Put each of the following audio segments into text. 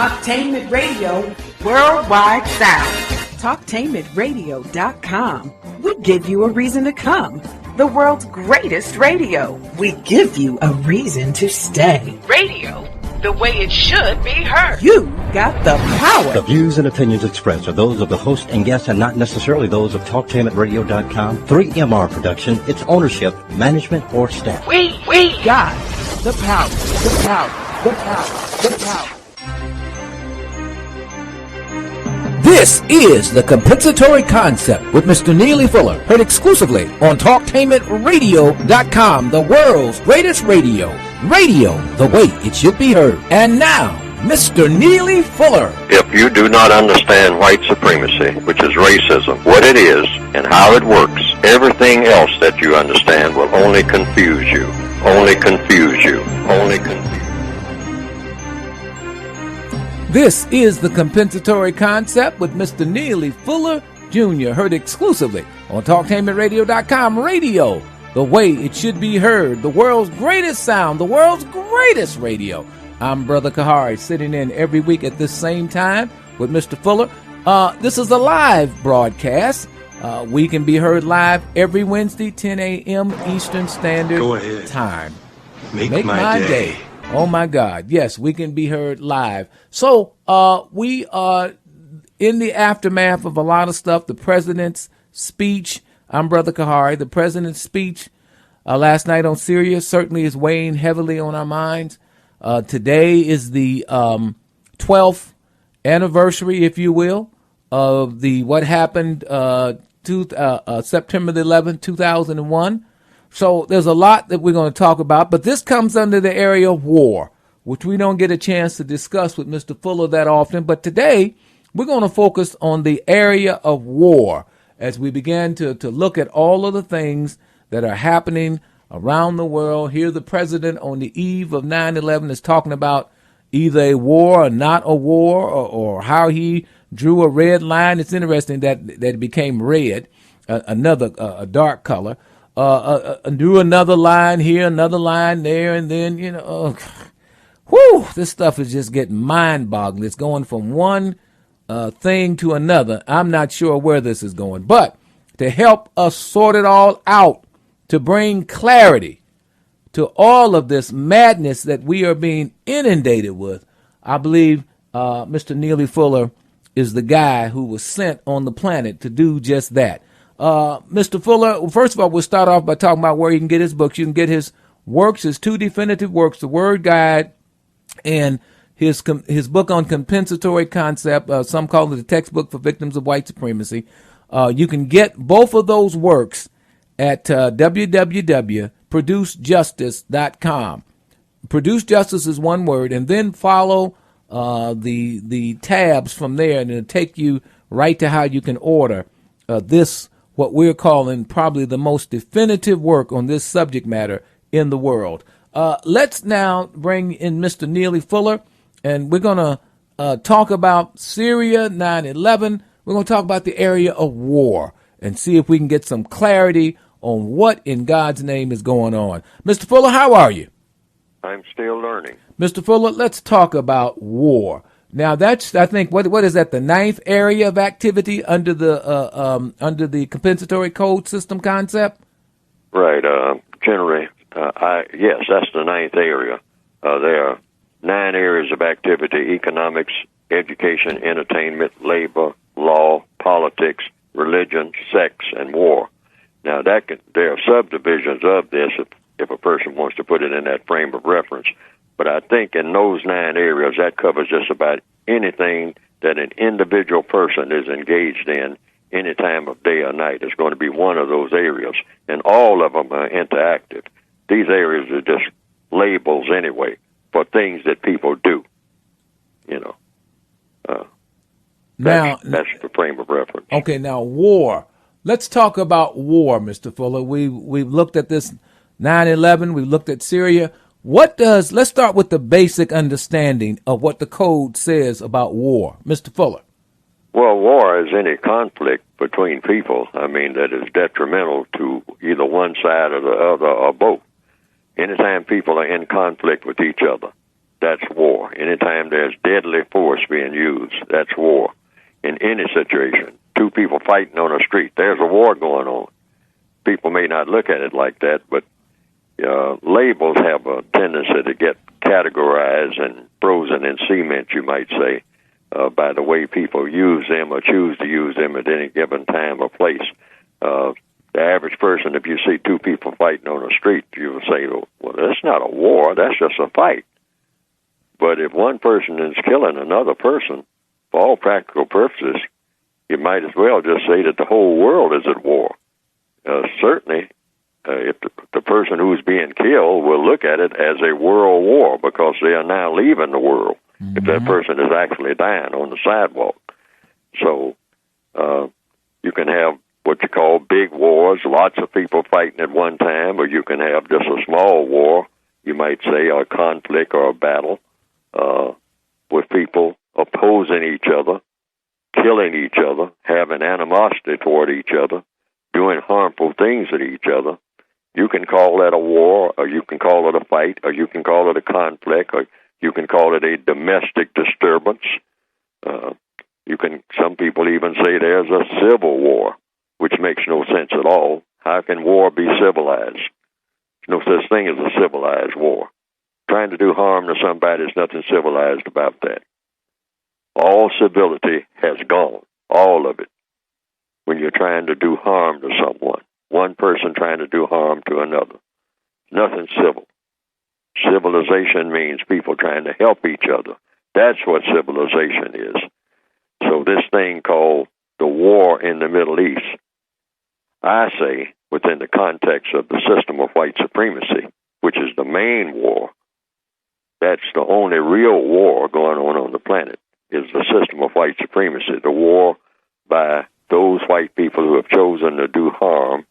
Talktainment Radio, worldwide sound. Talktainmentradio.com. We give you a reason to come. The world's greatest radio. We give you a reason to stay. Radio, the way it should be heard. You got the power. The views and opinions expressed are those of the host and guests and not necessarily those of Talktainmentradio.com. 3MR Production, its ownership, management, or staff. We got the power, the power, the power, the power. This is The Compensatory Concept with Mr. Neely Fuller, heard exclusively on TalkTainmentRadio.com, the world's greatest radio. Radio, the way it should be heard. And now, Mr. Neely Fuller. If you do not understand white supremacy, which is racism, what it is and how it works, everything else that you understand will only confuse you. Only confuse you. Only confuse you. This is The Compensatory Concept with Mr. Neely Fuller, Jr., heard exclusively on TalkTainmentRadio.com. Radio, the way it should be heard, the world's greatest sound, the world's greatest radio. I'm Brother Kahari, sitting in every week at this same time with Mr. Fuller. This is a live broadcast. We can be heard live every Wednesday, 10 a.m. Eastern Standard Time. Make my day. Oh, my God. Yes, we can be heard live. So we are in the aftermath of a lot of stuff. The president's speech. I'm Brother Kahari. The president's speech last night on Syria certainly is weighing heavily on our minds. Today is the 12th anniversary, if you will, of the what happened September the 11th, 2001. So there's a lot that we're going to talk about, but this comes under the area of war, which we don't get a chance to discuss with Mr. Fuller that often. But today we're going to focus on the area of war as we begin to look at all of the things that are happening around the world. Here the president on the eve of 9/11 is talking about either a war or not a war, or how he drew a red line. It's interesting that it became red, a dark color. Drew another line here, another line there, and then, this stuff is just getting mind-boggling. It's going from one thing to another. I'm not sure where this is going. But to help us sort it all out, to bring clarity to all of this madness that we are being inundated with, I believe Mr. Neely Fuller is the guy who was sent on the planet to do just that. Mr. Fuller, first of all, we'll start off by talking about where you can get his books. You can get his works, his two definitive works, The Word Guide and his book on compensatory concept. Some call it the textbook for victims of white supremacy. You can get both of those works at www.producejustice.com. Produce Justice is one word, and then follow the tabs from there, and it'll take you right to how you can order this, what we're calling probably the most definitive work on this subject matter in the world. Let's now bring in Mr. Neely Fuller, and we're going to talk about Syria, 9/11. We're going to talk about the area of war and see if we can get some clarity on what in God's name is going on. Mr. Fuller, how are you? I'm still learning. Mr. Fuller, let's talk about war. Now that's, I think, what is that? The ninth area of activity under the compensatory code system concept. Right. Generally, yes, that's the ninth area. There are 9 areas of activity: economics, education, entertainment, labor, law, politics, religion, sex, and war. Now there are subdivisions of this if a person wants to put it in that frame of reference. But I think in those 9 areas, that covers just about anything that an individual person is engaged in any time of day or night. It's going to be one of those areas, and all of them are interactive. These areas are just labels anyway for things that people do, That's the frame of reference. Okay, now war. Let's talk about war, Mr. Fuller. We've looked at this 9/11. We've looked at Syria. Let's start with the basic understanding of what the code says about war. Mr. Fuller. Well, war is any conflict between people, that is detrimental to either one side or the other or both. Anytime people are in conflict with each other, that's war. Anytime there's deadly force being used, that's war. In any situation, two people fighting on a street, there's a war going on. People may not look at it like that, but labels have a tendency to get categorized and frozen in cement, you might say, by the way people use them or choose to use them at any given time or place. The average person, if you see two people fighting on a street, you will say, well, that's not a war, that's just a fight. But if one person is killing another person, for all practical purposes, you might as well just say that the whole world is at war. Certainly, if the person who's being killed will look at it as a world war because they are now leaving the world, if that person is actually dying on the sidewalk. So you can have what you call big wars, lots of people fighting at one time, or you can have just a small war, you might say, or a conflict or a battle with people opposing each other, killing each other, having animosity toward each other, doing harmful things at each other. You can call that a war, or you can call it a fight, or you can call it a conflict, or you can call it a domestic disturbance. Some people even say there's a civil war, which makes no sense at all. How can war be civilized? There's no such thing as a civilized war. Trying to do harm to somebody, there's nothing civilized about that. All civility has gone, all of it, when you're trying to do harm to someone. One person trying to do harm to another. Nothing civil. Civilization means people trying to help each other. That's what civilization is. So this thing called the war in the Middle East, I say, within the context of the system of white supremacy, which is the main war, that's the only real war going on the planet, is the system of white supremacy, the war by those white people who have chosen to do harm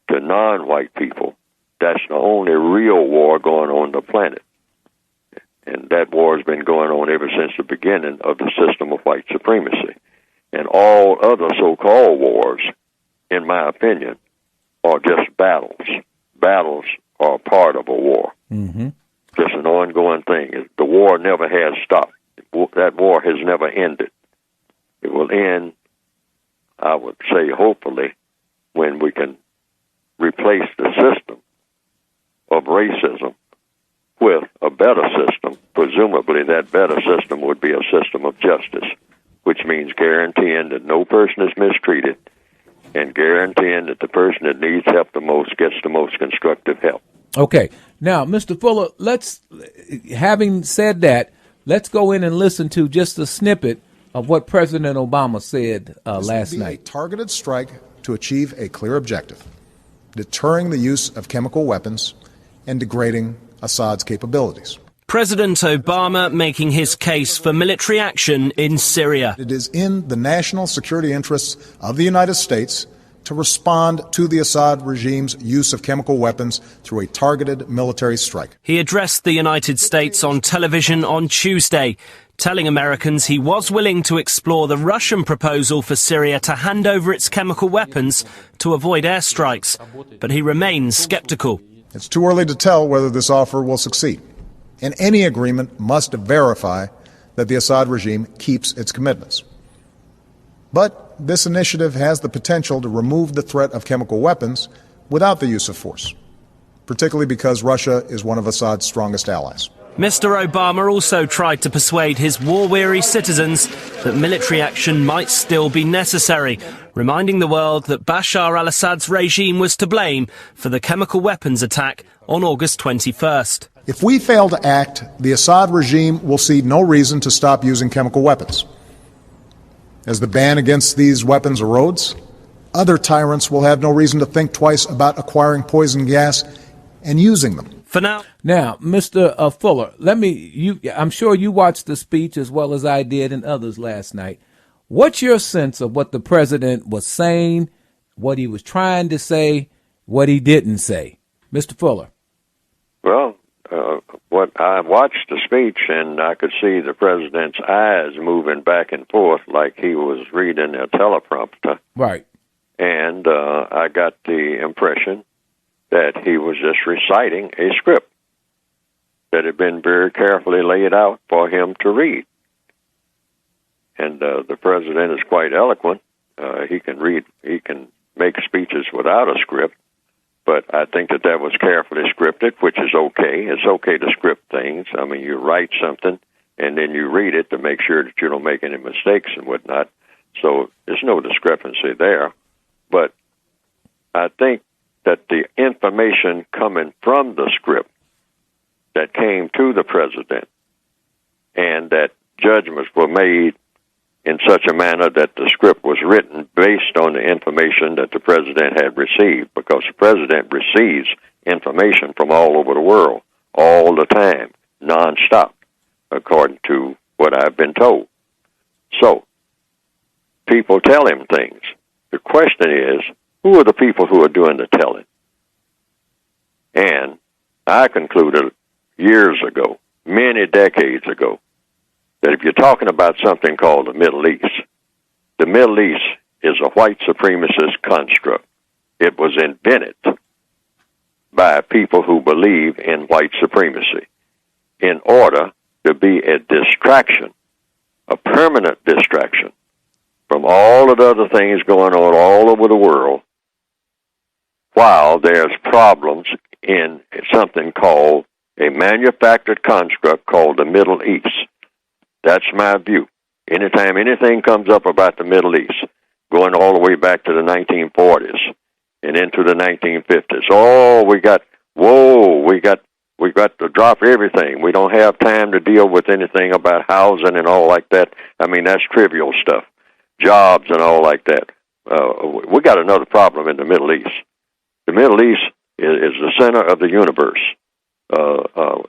to non-white people. That's the only real war going on the planet. And that war has been going on ever since the beginning of the system of white supremacy. And all other so-called wars, in my opinion, are just battles. Battles are part of a war. Mm-hmm. Just an ongoing thing. The war never has stopped. That war has never ended. It will end, I would say, hopefully, when we can replace the system of racism with a better system. Presumably that better system would be a system of justice, which means guaranteeing that no person is mistreated and guaranteeing that the person that needs help the most gets the most constructive help. Okay. Now, Mr. Fuller, having said that, let's go in and listen to just a snippet of what President Obama said last night. A targeted strike to achieve a clear objective: deterring the use of chemical weapons and degrading Assad's capabilities. President Obama making his case for military action in Syria. It is in the national security interests of the United States to respond to the Assad regime's use of chemical weapons through a targeted military strike. He addressed the United States on television on Tuesday, telling Americans he was willing to explore the Russian proposal for Syria to hand over its chemical weapons to avoid airstrikes, but he remains skeptical. It's too early to tell whether this offer will succeed, and any agreement must verify that the Assad regime keeps its commitments. But this initiative has the potential to remove the threat of chemical weapons without the use of force, particularly because Russia is one of Assad's strongest allies. Mr. Obama also tried to persuade his war-weary citizens that military action might still be necessary, reminding the world that Bashar al-Assad's regime was to blame for the chemical weapons attack on August 21st. If we fail to act, the Assad regime will see no reason to stop using chemical weapons. As the ban against these weapons erodes, other tyrants will have no reason to think twice about acquiring poison gas and using them. For now, Mr. Fuller, I'm sure you watched the speech as well as I did and others last night. What's your sense of what the president was saying, what he was trying to say, what he didn't say? Mr. Fuller. Well, what I watched the speech, and I could see the president's eyes moving back and forth like he was reading a teleprompter. Right. And I got the impression that he was just reciting a script. that had been very carefully laid out for him to read. And the president is quite eloquent. He can read, he can make speeches without a script, but I think that was carefully scripted, which is okay. It's okay to script things. I mean, you write something, and then you read it to make sure that you don't make any mistakes and whatnot. So there's no discrepancy there. But I think that the information coming from the script that came to the president and that judgments were made in such a manner that the script was written based on the information that the president had received, because the president receives information from all over the world, all the time, nonstop, according to what I've been told. So, people tell him things. The question is, who are the people who are doing the telling? And I concluded years ago, many decades ago, that if you're talking about something called the Middle East is a white supremacist construct. It was invented by people who believe in white supremacy in order to be a distraction, a permanent distraction from all of the other things going on all over the world, while there's problems in something called a manufactured construct called the Middle East. That's my view. Anytime anything comes up about the Middle East, going all the way back to the 1940s and into the 1950s, we got to drop everything. We don't have time to deal with anything about housing and all like that. I mean, that's trivial stuff. Jobs and all like that. We got another problem in the Middle East. The Middle East is the center of the universe.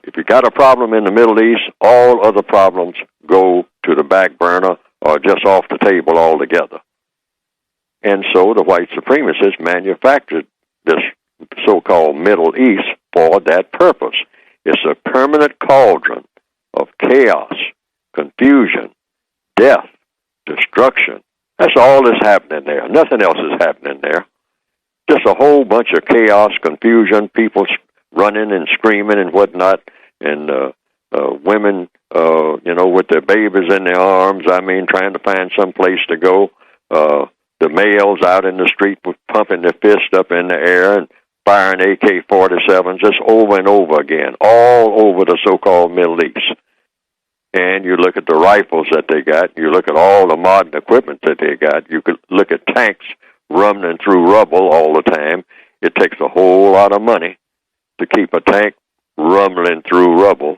If you got a problem in the Middle East, all other problems go to the back burner or just off the table altogether. And so the white supremacists manufactured this so-called Middle East for that purpose. It's a permanent cauldron of chaos, confusion, death, destruction. That's all that's happening there. Nothing else is happening there. Just a whole bunch of chaos, confusion, people running and screaming and whatnot, and women, with their babies in their arms, trying to find some place to go. The males out in the street pumping their fist up in the air and firing AK-47s just over and over again, all over the so-called Middle East. And you look at the rifles that they got, you look at all the modern equipment that they got, you could look at tanks rumbling through rubble all the time. It takes a whole lot of money to keep a tank rumbling through rubble,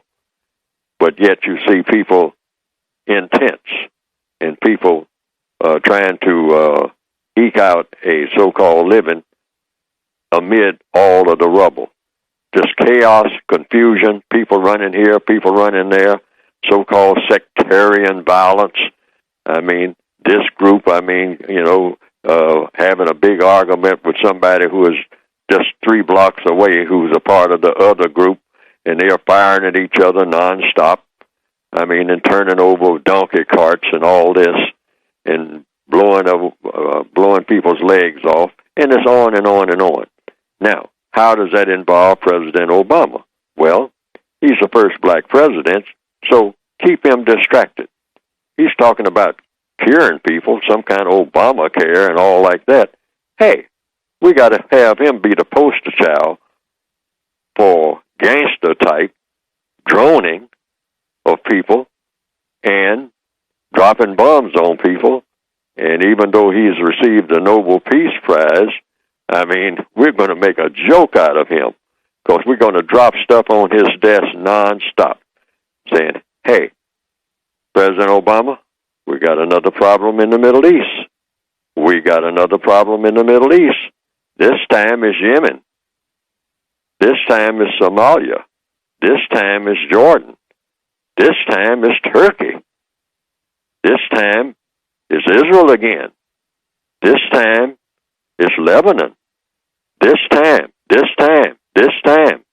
but yet you see people in tents and people trying to eke out a so-called living amid all of the rubble. Just chaos, confusion, people running here, people running there, so-called sectarian violence. This group, having a big argument with somebody who is just 3 blocks away who's a part of the other group, and they're firing at each other nonstop. And turning over donkey carts and all this, and blowing people's legs off, and it's on and on and on. Now, how does that involve President Obama? Well, he's the first black president, so keep him distracted. He's talking about curing people, some kind of Obamacare and all like that. Hey, we got to have him be the poster child for gangster-type droning of people and dropping bombs on people. And even though he's received the Nobel Peace Prize, we're going to make a joke out of him, because we're going to drop stuff on his desk nonstop, saying, hey, President Obama, we got another problem in the Middle East. We got another problem in the Middle East. This time is Yemen. This time is Somalia. This time is Jordan. This time is Turkey. This time is Israel again. This time is Lebanon. This time,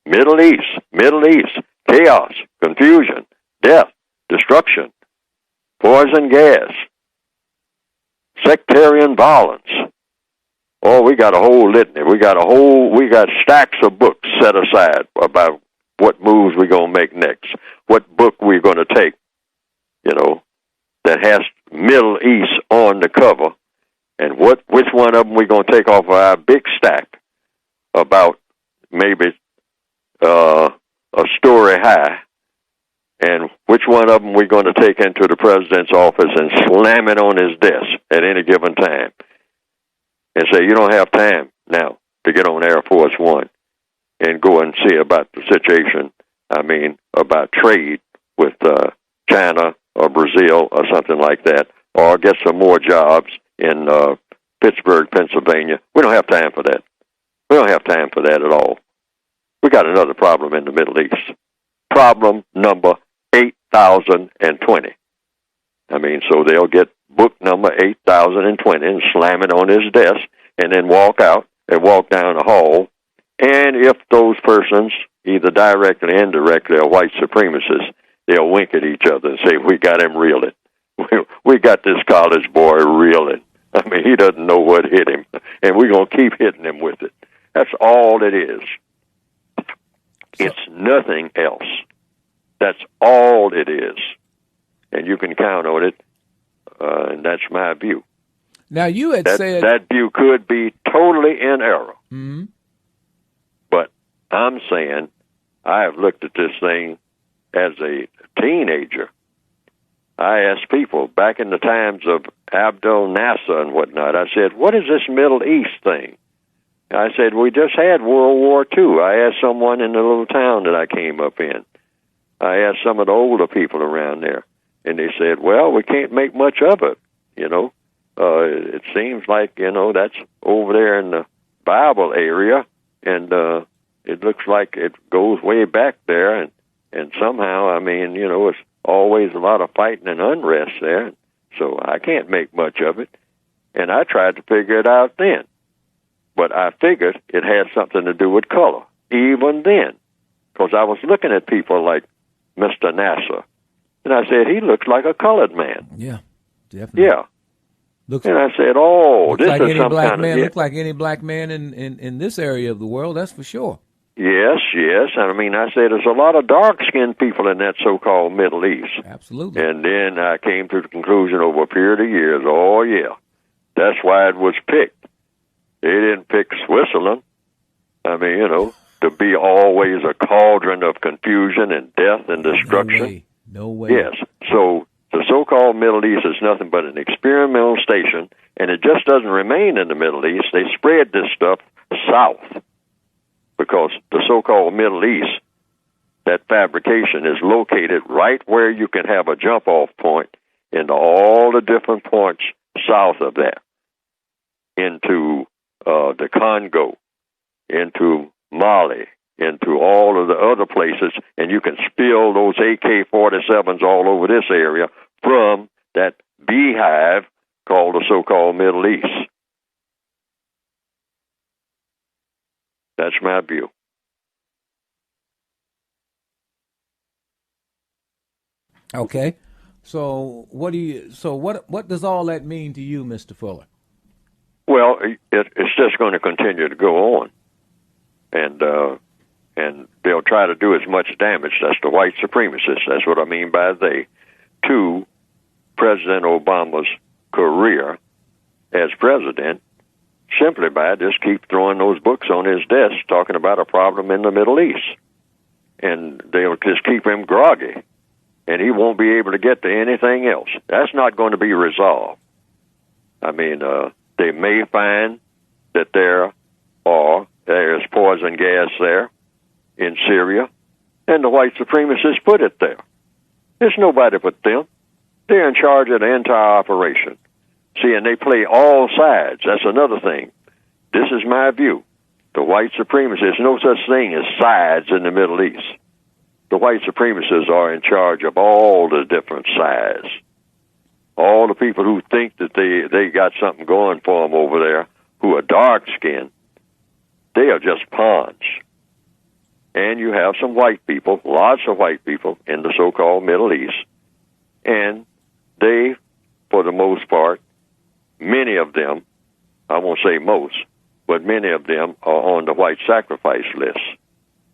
Middle East, chaos, confusion, death, destruction, poison gas, sectarian violence. Oh, we got a whole litany. We got stacks of books set aside about what moves we're going to make next, what book we're going to take, that has Middle East on the cover, and which one of them we're going to take off of our big stack about maybe a story high, and which one of them we're going to take into the president's office and slam it on his desk at any given time and say, you don't have time now to get on Air Force One and go and see about the situation, about trade with China or Brazil or something like that, or get some more jobs in Pittsburgh, Pennsylvania. We don't have time for that. We don't have time for that at all. We got another problem in the Middle East. Problem number 8,020. So they'll get book number 8,020 and slam it on his desk and then walk out and walk down the hall. And if those persons, either directly or indirectly, are white supremacists, they'll wink at each other and say, we got him reeling. We got this college boy reeling. He doesn't know what hit him, and we're going to keep hitting him with it. That's all it is. It's nothing else. That's all it is. And you can count on it, and that's my view. Now, you had said... That view could be totally in error. Mm-hmm. But I'm saying I have looked at this thing as a teenager. I asked people back in the times of Abdel Nasser and whatnot, I said, what is this Middle East thing? I said, we just had World War II. I asked someone in the little town that I came up in. I asked some of the older people around there, and they said, well, we can't make much of it, It seems like, that's over there in the Bible area, and it looks like it goes way back there, and somehow, it's always a lot of fighting and unrest there, so I can't make much of it. And I tried to figure it out then. But I figured it had something to do with color, even then, because I was looking at people like Mr. Nasser, and I said, he looks like a colored man. Yeah, definitely. Yeah. And I said, this like is any some black kind man. of... Look like any black man in this area of the world, that's for sure. Yes. I said there's a lot of dark-skinned people in that so-called Middle East. Absolutely. And then I came to the conclusion over a period of years, that's why it was picked. They didn't pick Switzerland. To be always a cauldron of confusion and death and destruction. No way. Yes. So the so-called Middle East is nothing but an experimental station, and it just doesn't remain in the Middle East. They spread this stuff south because the so-called Middle East, that fabrication is located right where you can have a jump-off point into all the different points south of that, into the Congo, into Mali, into all of the other places, and you can spill those AK-47s all over this area from that beehive called the so-called Middle East. That's my view. Okay. So what does all that mean to you, Mr. Fuller? Well, it's just going to continue to go on, and they'll try to do as much damage. That's the white supremacists. That's what I mean by they. To President Obama's career as president, simply by just keep throwing those books on his desk talking about a problem in the Middle East, and they'll just keep him groggy, and he won't be able to get to anything else. That's not going to be resolved. They may find that there is poison gas there in Syria, and the white supremacists put it there. There's nobody but them. They're in charge of the entire operation. See, and they play all sides. That's another thing. This is my view. The white supremacists, there's no such thing as sides in the Middle East. The white supremacists are in charge of all the different sides. All the people who think that they got something going for them over there, who are dark-skinned, they are just pawns. And you have some white people, lots of white people in the so-called Middle East, and they, for the most part, many of them, I won't say most, but many of them are on the white sacrifice list.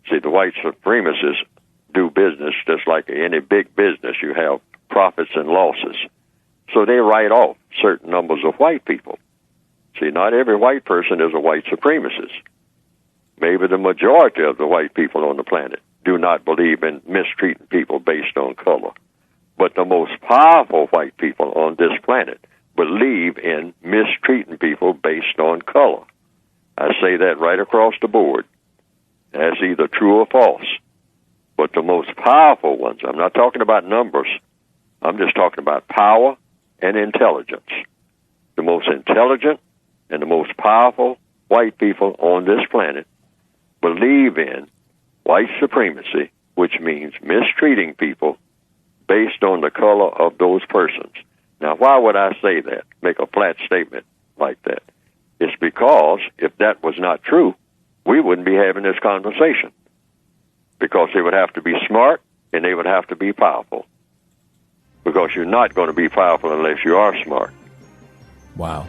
See, the white supremacists do business just like any big business. You have profits and losses. So they write off certain numbers of white people. See, not every white person is a white supremacist. Maybe the majority of the white people on the planet do not believe in mistreating people based on color. But the most powerful white people on this planet believe in mistreating people based on color. I say that right across the board. That's either true or false. But the most powerful ones, I'm not talking about numbers, I'm just talking about power and intelligence. The most intelligent and the most powerful white people on this planet believe in white supremacy, which means mistreating people based on the color of those persons. Now, why would I say that, make a flat statement like that? It's because if that was not true, we wouldn't be having this conversation. Because they would have to be smart and they would have to be powerful. Because you're not going to be powerful unless you are smart. Wow.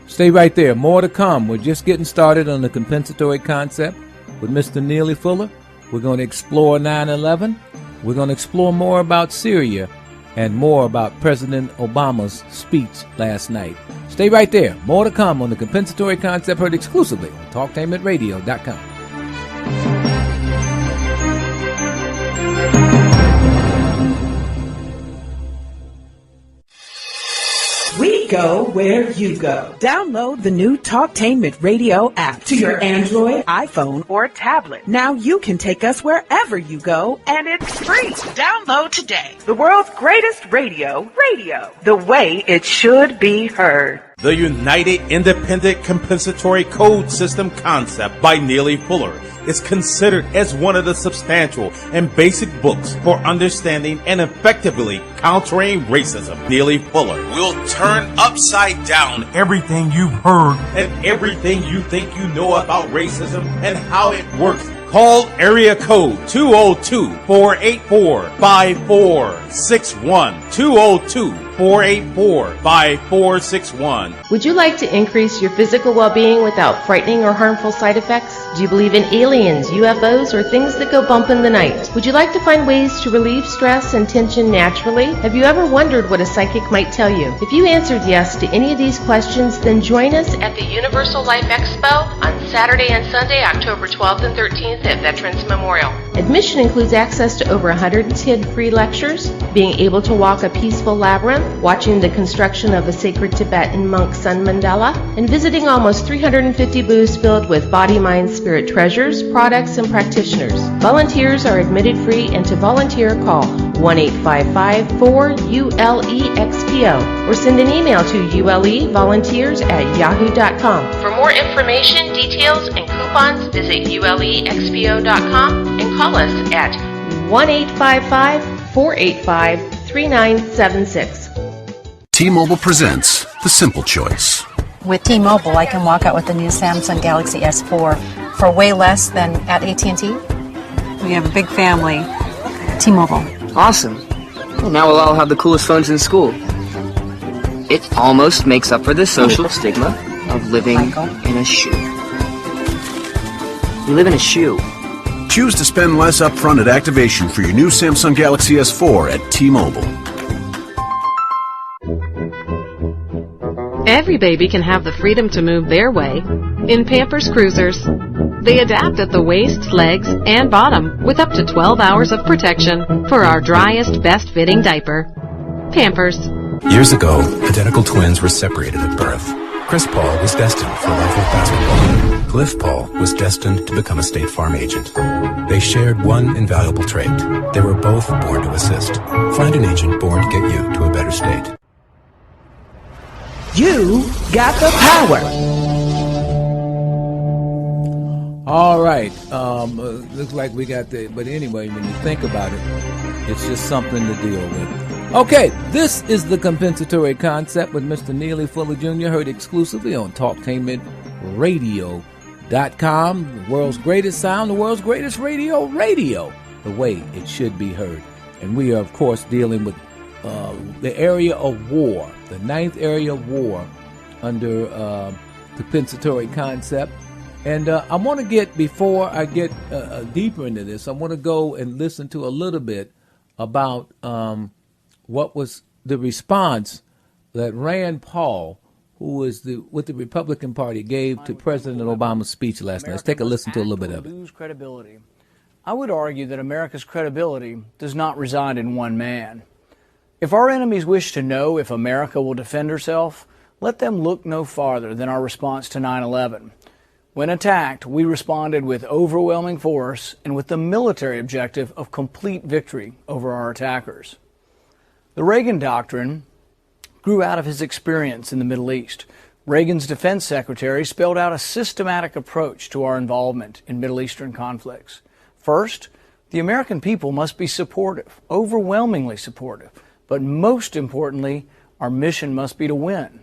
Stay right there. More to come. We're just getting started on the compensatory concept with Mr. Neely Fuller. We're going to explore 9/11. We're going to explore more about Syria and more about President Obama's speech last night. Stay right there. More to come on the compensatory concept, heard exclusively on TalkTainmentRadio.com. We go where you go. Download the new Talktainment Radio app to your Android, iPhone, or tablet. Now you can take us wherever you go, and it's free. Download today. The world's greatest radio. The way it should be heard. The United Independent Compensatory Code System concept by Neely Fuller is considered as one of the substantial and basic books for understanding and effectively countering racism. Neely Fuller will turn upside down everything you've heard and everything you think you know about racism and how it works. Call area code 202-484-5461. 202-484-5461. Would you like to increase your physical well-being without frightening or harmful side effects? Do you believe in aliens, UFOs, or things that go bump in the night? Would you like to find ways to relieve stress and tension naturally? Have you ever wondered what a psychic might tell you? If you answered yes to any of these questions, then join us at the Universal Life Expo on Saturday and Sunday, October 12th and 13th at Veterans Memorial. Admission includes access to over 110 free lectures, being able to walk a peaceful labyrinth, watching the construction of a sacred Tibetan monk Sun Mandala, and visiting almost 350 booths filled with body, mind, spirit treasures, products, and practitioners. Volunteers are admitted free, and to volunteer, call 1-855-4ULE-XPO or send an email to ulevolunteers@yahoo.com. For more information, details, and coupons, visit uleexpo.com and call us at 1-855-485-3976. T-Mobile presents The Simple Choice. With T-Mobile, I can walk out with the new Samsung Galaxy S4 for way less than at AT&T. We have a big family. T-Mobile. Awesome. Well, now we'll all have the coolest phones in school. It almost makes up for the social stigma of living in a shoe. You live in a shoe. Choose to spend less upfront at activation for your new Samsung Galaxy S4 at T-Mobile. Every baby can have the freedom to move their way in Pampers Cruisers. They adapt at the waist, legs, and bottom with up to 12 hours of protection for our driest, best-fitting diaper. Pampers. Years ago, identical twins were separated at birth. Chris Paul was destined for life with basketball. Cliff Paul was destined to become a State Farm agent. They shared one invaluable trait. They were both born to assist. Find an agent born to get you to a better state. You got the power. All right. Looks like we got the... But anyway, when you think about it, it's just something to deal with. Okay, this is the compensatory concept with Mr. Neely Fuller Jr., heard exclusively on TalkTainmentRadio.com. The world's greatest sound, the world's greatest radio, the way it should be heard. And we are, of course, dealing with the area of war, the ninth area of war under compensatory concept. And I want to get, before I get deeper into this, I want to go and listen to a little bit about what was the response that Rand Paul, who is with the Republican Party, gave to President Obama's speech last night. Let's take a listen to a little bit of it. Lose credibility. I would argue that America's credibility does not reside in one man. If our enemies wish to know if America will defend herself, let them look no farther than our response to 9/11. When attacked, we responded with overwhelming force and with the military objective of complete victory over our attackers. The Reagan Doctrine grew out of his experience in the Middle East. Reagan's defense secretary spelled out a systematic approach to our involvement in Middle Eastern conflicts. First, the American people must be supportive, overwhelmingly supportive. But most importantly, our mission must be to win.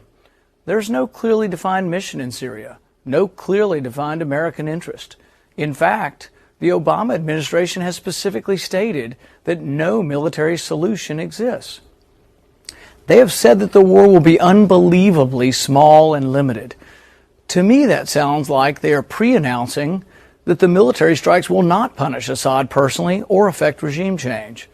There's no clearly defined mission in Syria, no clearly defined American interest. In fact, the Obama administration has specifically stated that no military solution exists. They have said that the war will be unbelievably small and limited. To me, that sounds like they are pre-announcing that the military strikes will not punish Assad personally or affect regime change.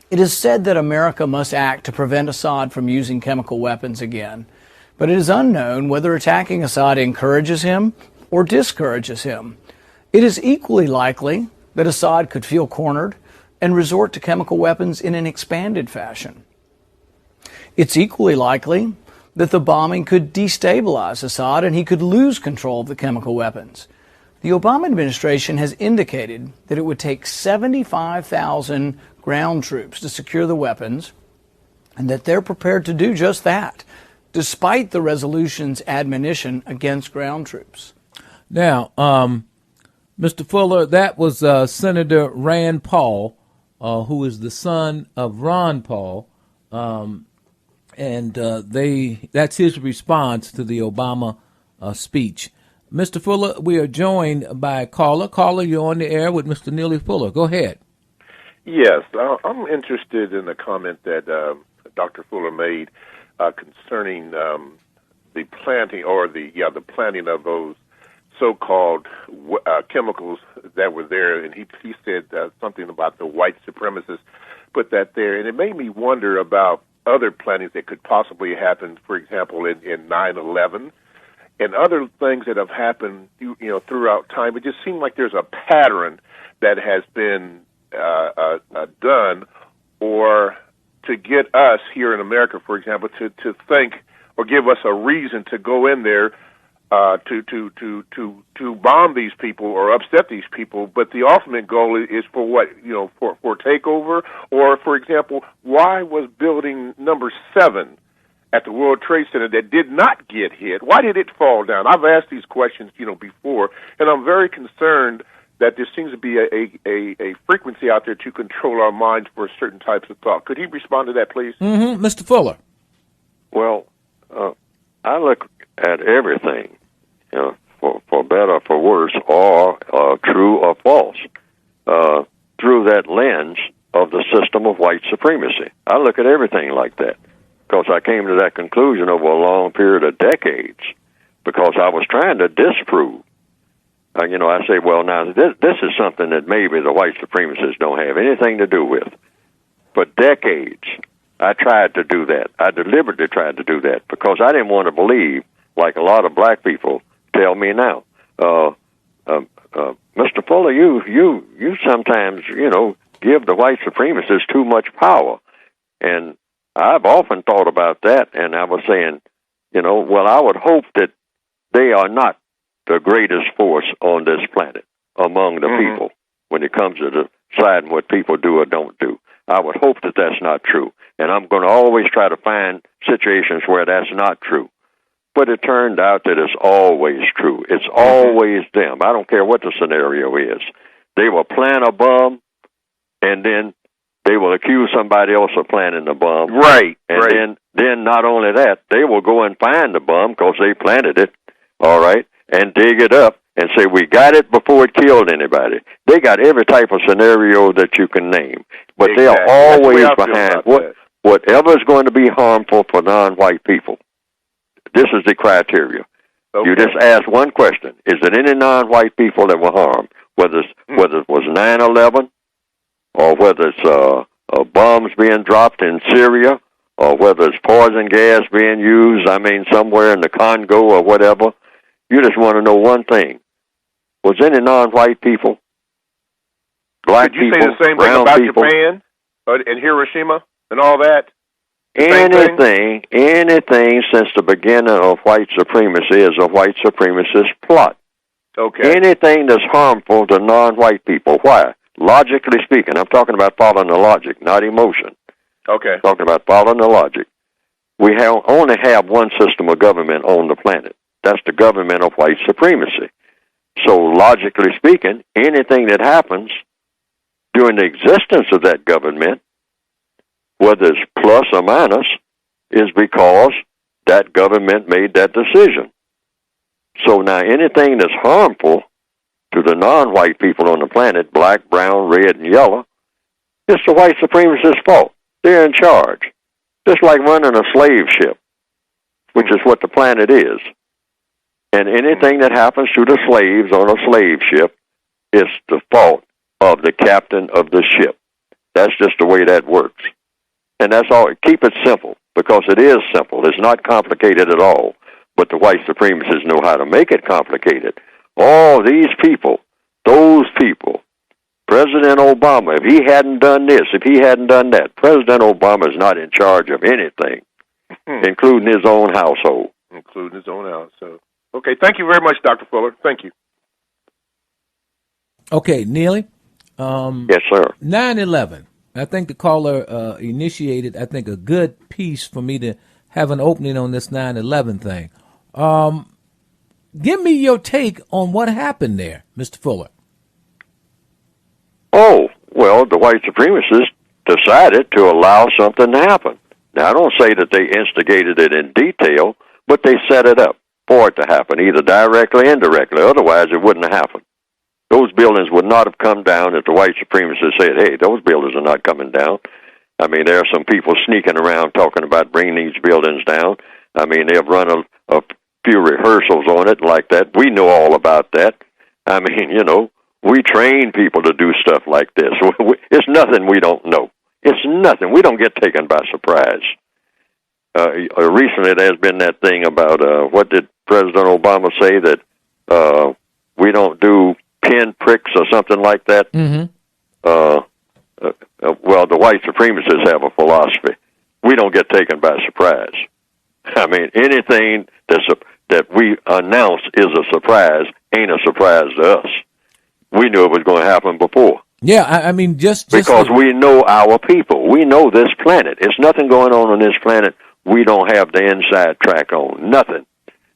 It is said that America must act to prevent Assad from using chemical weapons again, but it is unknown whether attacking Assad encourages him or discourages him. It is equally likely that Assad could feel cornered and resort to chemical weapons in an expanded fashion. It's equally likely that the bombing could destabilize Assad and he could lose control of the chemical weapons. The Obama administration has indicated that it would take 75,000 ground troops to secure the weapons, and that they're prepared to do just that, despite the resolution's admonition against ground troops. Now, Mr. Fuller, that was Senator Rand Paul, who is the son of Ron Paul, and that's his response to the Obama speech. Mr. Fuller, we are joined by a caller. Caller, you're on the air with Mr. Neely Fuller. Go ahead. Yes, I'm interested in the comment that Dr. Fuller made concerning the planting or the planting of those so-called chemicals that were there, and he said something about the white supremacists put that there, and it made me wonder about other plantings that could possibly happen. For example, in 9/11. And other things that have happened, throughout time. It just seemed like there's a pattern that has been done, or to get us here in America, for example, to think or give us a reason to go in there to bomb these people or upset these people. But the ultimate goal is for what? For takeover. Or, for example, why was building number 7 at the World Trade Center that did not get hit? Why did it fall down? I've asked these questions, before, and I'm very concerned that there seems to be a frequency out there to control our minds for certain types of thought. Could he respond to that, please? Mm-hmm. Mr. Fuller. Well, I look at everything, for better or for worse, or true or false, through that lens of the system of white supremacy. I look at everything like that, because I came to that conclusion over a long period of decades, because I was trying to disprove. I say, well, now, this is something that maybe the white supremacists don't have anything to do with. For decades, I tried to do that. I deliberately tried to do that, because I didn't want to believe, like a lot of black people tell me now, Mr. Fuller, you sometimes, give the white supremacists too much power. And I've often thought about that, and I was saying, well, I would hope that they are not the greatest force on this planet among the people when it comes to deciding what people do or don't do. I would hope that that's not true, and I'm going to always try to find situations where that's not true. But it turned out that it's always true. It's always them. I don't care what the scenario is. They will plant a bomb, and then they will accuse somebody else of planting the bomb. Right. And then not only that, they will go and find the bomb because they planted it, all right, and dig it up and say, we got it before it killed anybody. They got every type of scenario that you can name. But they are always behind whatever is going to be harmful for non-white people. This is the criteria. You just ask one question: is there any non-white people that were harmed? Whether it was 9/11, or whether it's bombs being dropped in Syria, or whether it's poison gas being used, somewhere in the Congo or whatever. You just want to know one thing: was any non-white people, black people, people, say the same brown thing about people, Japan and Hiroshima and all that? Anything since the beginning of white supremacy is a white supremacist plot. Okay. Anything that's harmful to non-white people. Why? Logically speaking, I'm talking about following the logic, not emotion. Okay. I'm talking about following the logic. We only have one system of government on the planet. That's the government of white supremacy. So logically speaking, anything that happens during the existence of that government, whether it's plus or minus, is because that government made that decision. So now anything that's harmful to the non-white people on the planet, black, brown, red, and yellow, it's the white supremacist fault. They're in charge. Just like running a slave ship, which is what the planet is. And anything that happens to the slaves on a slave ship is the fault of the captain of the ship. That's just the way that works. And that's all. Keep it simple, because it is simple. It's not complicated at all. But the white supremacists know how to make it complicated. All these people, those people, President Obama, if he hadn't done this, if he hadn't done that, President Obama is not in charge of anything, including his own household. Including his own household. Okay, thank you very much, Dr. Fuller. Thank you. Okay, Neely? Yes, sir. 9/11. I think the caller initiated, I think, a good piece for me to have an opening on this 9/11 thing. Give me your take on what happened there, Mr. Fuller. Oh, well, the white supremacists decided to allow something to happen. Now, I don't say that they instigated it in detail, but they set it up for it to happen, either directly or indirectly. Otherwise, it wouldn't have happened. Those buildings would not have come down if the white supremacists said, hey, those buildings are not coming down. There are some people sneaking around talking about bringing these buildings down. They've run a few rehearsals on it like that. We know all about that. We train people to do stuff like this. It's nothing we don't know. It's nothing. We don't get taken by surprise. Recently, there's been that thing about, what did President Obama say, that we don't do pin pricks or something like that? Mm-hmm. Well, the white supremacists have a philosophy. We don't get taken by surprise. Anything that we announce is a surprise ain't a surprise to us. We knew it was going to happen before. Yeah, just because we know our people. We know this planet. There's nothing going on this planet we don't have the inside track on. Nothing.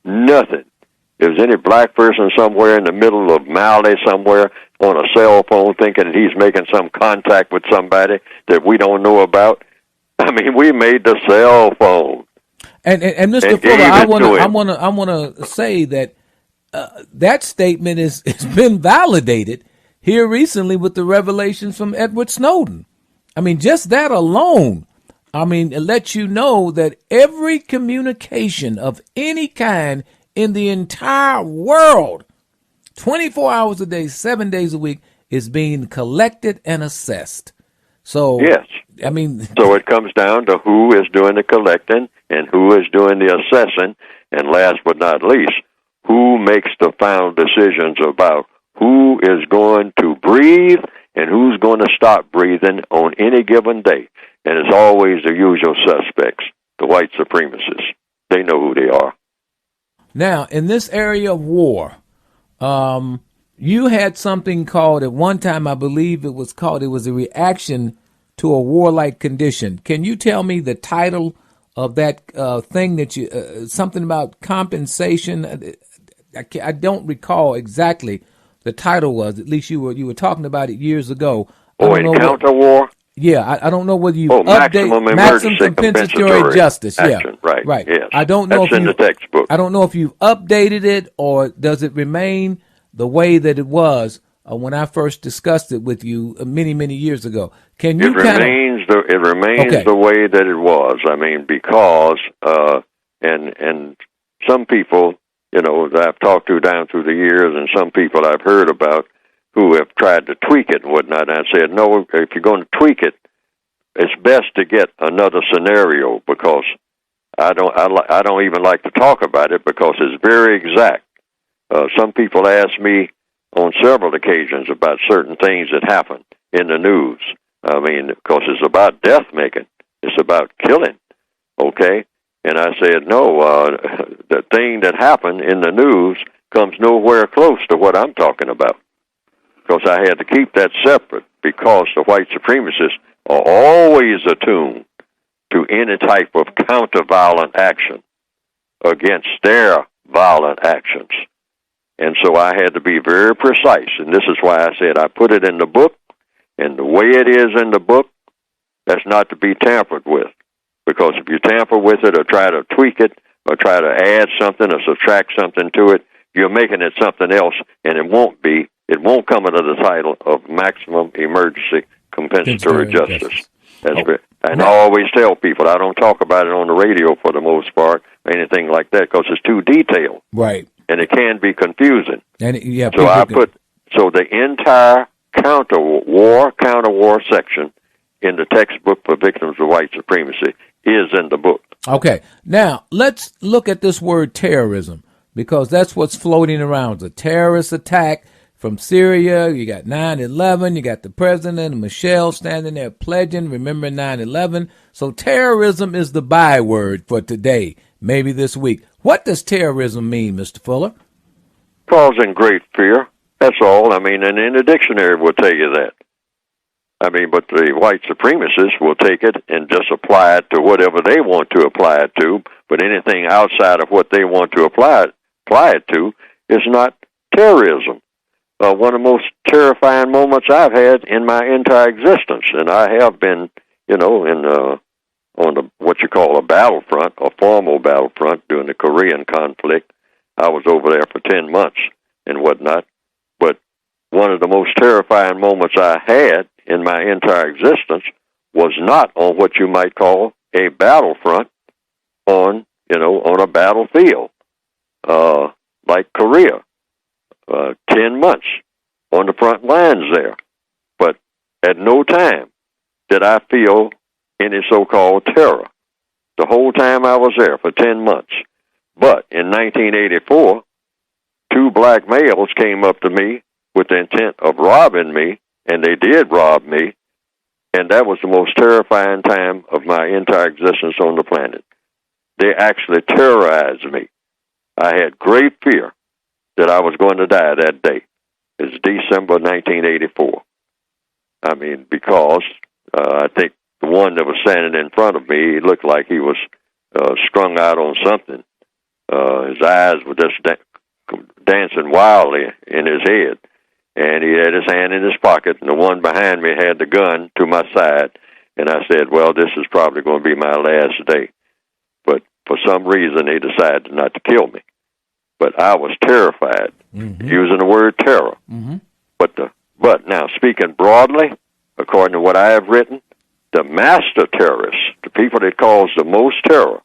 If there's any black person somewhere in the middle of Mali somewhere on a cell phone thinking that he's making some contact with somebody that we don't know about, we made the cell phone. And Mr. Fuller, I want to say that that statement has been validated here recently with the revelations from Edward Snowden. Just that alone, it lets you know that every communication of any kind in the entire world, 24 hours a day, 7 days a week, is being collected and assessed. So, yes. So it comes down to who is doing the collecting and who is doing the assessing, and last but not least, who makes the final decisions about who is going to breathe and who's going to stop breathing on any given day. And it's always the usual suspects, the white supremacists. They know who they are. Now, in this area of war, you had something called, at one time, I believe it was a reaction to a warlike condition. Can you tell me the title of that thing that you, something about compensation? I don't recall exactly the title was. At least you were talking about it years ago. Encounter war? Yeah, I don't know whether you maximum compensatory justice. Action. Yeah, right. Yes. I don't know That's in the textbook. I don't know if you've updated it or does it remain the way that it was when I first discussed it with you many years ago. Can you? It remains the way that it was. Because and some people that I've talked to down through the years, and some people I've heard about who have tried to tweak it and whatnot. And I said, no, if you're going to tweak it, it's best to get another scenario, because I don't even like to talk about it because it's very exact. Some people ask me on several occasions about certain things that happen in the news. I mean, because it's about death making. It's about killing, okay? And I said, no, the thing that happened in the news comes nowhere close to what I'm talking about. Because I had to keep that separate, because the white supremacists are always attuned to any type of counter-violent action against their violent actions. And so I had to be very precise, and this is why I said I put it in the book, and the way it is in the book, that's not to be tampered with. Because if you tamper with it or try to tweak it or try to add something or subtract something to it, you're making it something else, and it won't come under the title of maximum emergency compensatory justice. And I always tell people I don't talk about it on the radio for the most part, or anything like that, because it's too detailed. Right. And it can be confusing. And so the entire counter-war section in the textbook for victims of white supremacy is in the book. Okay. Now, let's look at this word terrorism, because that's what's floating around. The terrorist attack from Syria, you got 9/11, you got the president and Michelle standing there pledging, remembering 9/11. So terrorism is the byword for today, maybe this week. What does terrorism mean, Mr. Fuller? Causing great fear. That's all. I mean, and in the dictionary will tell you that. I mean, but the white supremacists will take it and just apply it to whatever they want to apply it to, but anything outside of what they want to apply it to is not terrorism. One of the most terrifying moments I've had in my entire existence, and I have been, on what you call a battlefront, a formal battlefront during the Korean conflict. I was over there for 10 months and whatnot. But one of the most terrifying moments I had in my entire existence was not on what you might call a battlefront, on a battlefield, like Korea. 10 months on the front lines there. But at no time did I feel any so-called terror. The whole time I was there for 10 months. But in 1984, 2 black males came up to me with the intent of robbing me, and they did rob me, and that was the most terrifying time of my entire existence on the planet. They actually terrorized me. I had great fear that I was going to die that day. It's December 1984. I mean, because I think the one that was standing in front of me, he looked like he was strung out on something. His eyes were just dancing wildly in his head. And he had his hand in his pocket, and the one behind me had the gun to my side. And I said, well, this is probably going to be my last day. But for some reason, they decided not to kill me. But I was terrified, using the word terror. But now, speaking broadly, according to what I have written, the master terrorists, the people that caused the most terror,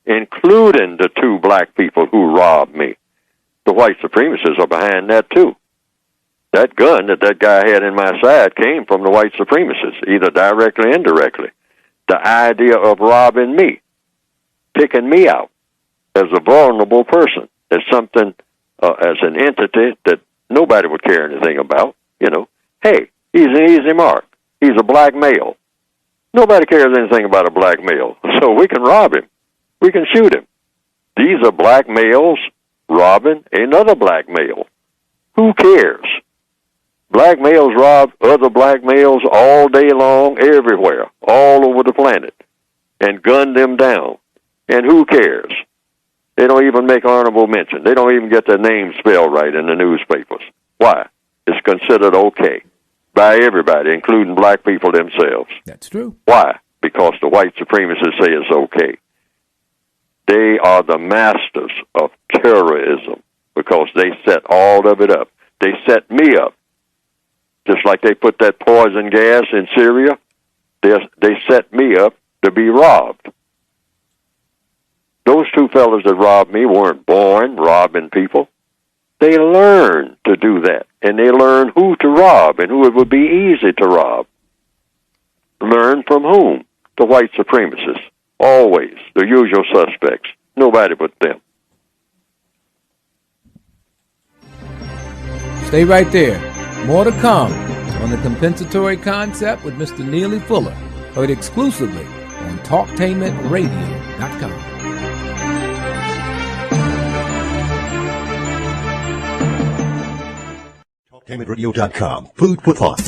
including the 2 black people who robbed me, the white supremacists are behind that too. That gun that guy had in my side came from the white supremacists, either directly or indirectly. The idea of robbing me, picking me out as a vulnerable person, as something, as an entity that nobody would care anything about. Hey, he's an easy mark. He's a black male. Nobody cares anything about a black male, so we can rob him. We can shoot him. These are black males robbing another black male. Who cares? Black males rob other black males all day long, everywhere, all over the planet, and gun them down. And who cares? They don't even make honorable mention. They don't even get their name spelled right in the newspapers. Why? It's considered okay by everybody, including black people themselves. That's true. Why? Because the white supremacists say it's okay. They are the masters of terrorism because they set all of it up. They set me up. Just like they put that poison gas in Syria, they set me up to be robbed. Those 2 fellas that robbed me weren't born robbing people. They learned to do that, and they learned who to rob and who it would be easy to rob. Learn from whom? The white supremacists. Always. The usual suspects. Nobody but them. Stay right there. More to come on the compensatory concept with Mr. Neely Fuller. Heard exclusively on TalkTainmentRadio.com. TalkTainmentRadio.com. Food for thought.